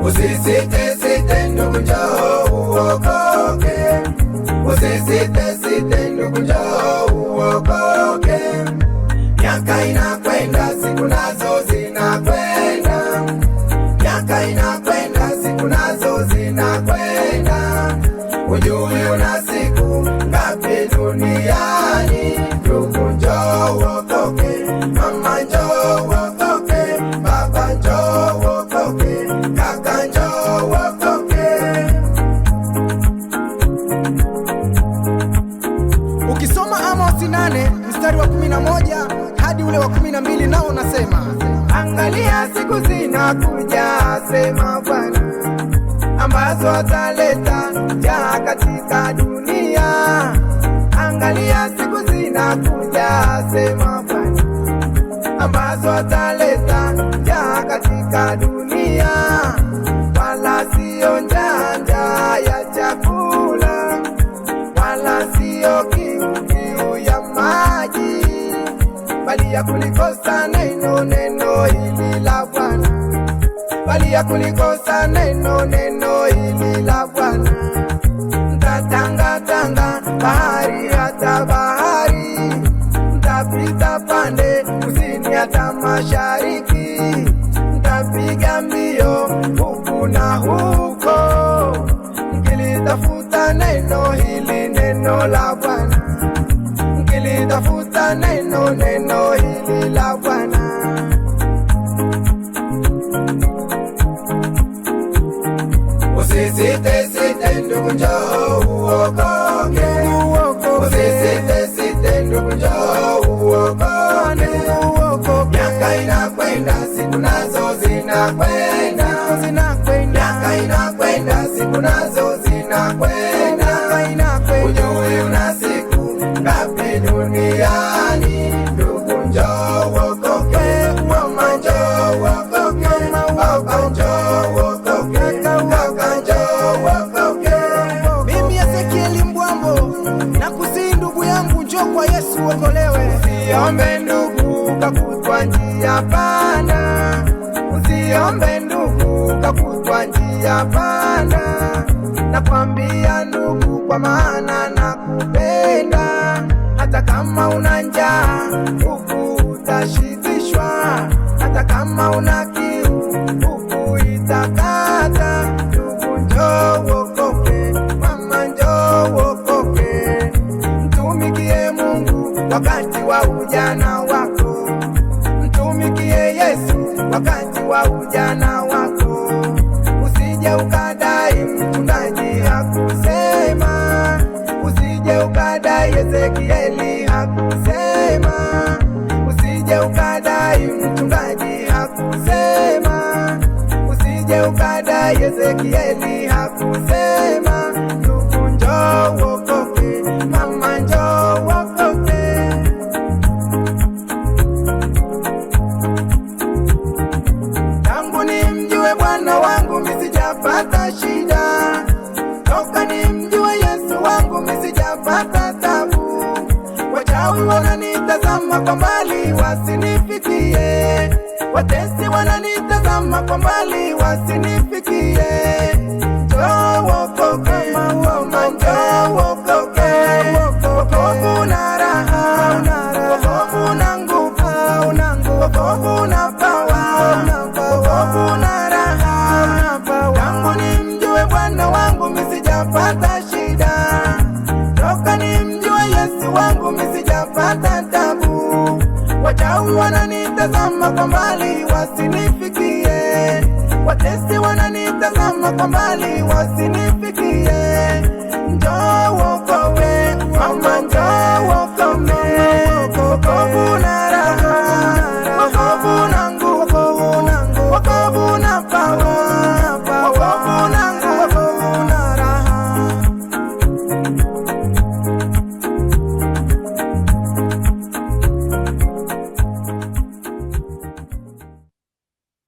Usisite site ndugu, njoo uokoke. Usisite site ndugu, njoo uokoke. Miaka inakwenda, siku nazo zinakwenda. Miaka inakwenda, siku nazo zinakwenda. Hujui una siku ngapi duniani. Ndugu, njoo uokoke. Mama, njoo uokoke. Baba, njoo uokoke. Kaka, njoo uokoke. Ukisoma Amos 8 mstari wa 11 hadi ule wa 12, nao unasema, angalia siku zinakuja, asema Bwana, ambazo ataleta njaa katika dunia. Angalia siku zinakuja, asema Bwana, ambazo ataleta njaa katika dunia. Wala sio njaa ya chakula, wala sio kiu ya maji, bali ya kulikosa neno hili la Bwana, bali ya kulikosa neno hili la Bwana. Mtatangatanga bahari hata bahari, mtapita pande kusini hata mashariki, mtapiga mbio huku na huko, mkilitafuta neno hili, neno la Bwana, mkilitafuta neno hili la Bwana. Usisite site ndugu, njoo uokoke. Usisite site ndugu, njoo uokoke. Miaka inakwenda, siku nazo zinakwenda. Miaka inakwenda, siku nazo zinakwenda. Hujui una siku ngapi duniani. Ndugu, njoo uokoke. Mama, njoo uokoke. Baba, njoo uokoke. Kaka, njoo uokoke. Mimi Ezekieli Mbwambo nakusihi ndugu yangu, njoo kwa Yesu uokolewe. Usiombe ndugu kakutwa njia panda. Usiombe ndugu kakutwa njia panda. Nakwambia ndugu, kwa maana nakupenda. Hata kama una njaa huku utashibishwa, hata kama una kiu huku itakata. Ndugu, njoo uokoke. Mama, njoo uokoke. Mtumikie Mungu wakati wa ujana wako, mtumikie Yesu wakati wa ujana wako. Usije ukadai mchungaji hakusema, usije ukadai Ezekieli hakusema, usije ukadai mchungaji hakusema, usije ukadai Ezekieli hakusema. Ndugu, njoo uokoke. Mama, njoo uokoke. Tangu nimjue Bwana wangu misijapata shida, toka nimjue Yesu wangu misijapata tabu. Wachawi wananitazama kwa mbali wasinifikie, watesi wananitazama kwa mbali wasinifikie. Njoo uokoke. Mama, njoo uokoke. Wokovu na raha, wokovu na nguvu, wokovu na pawa, wokovu na raha. Tangu nimjue Bwana wangu misijapata shida, toka nimjue Yesu wangu misijapata tabu. Wachawi wananitazama kwa mbali wasinifikie, watesi wananitazama kwa mbali wasinifikie.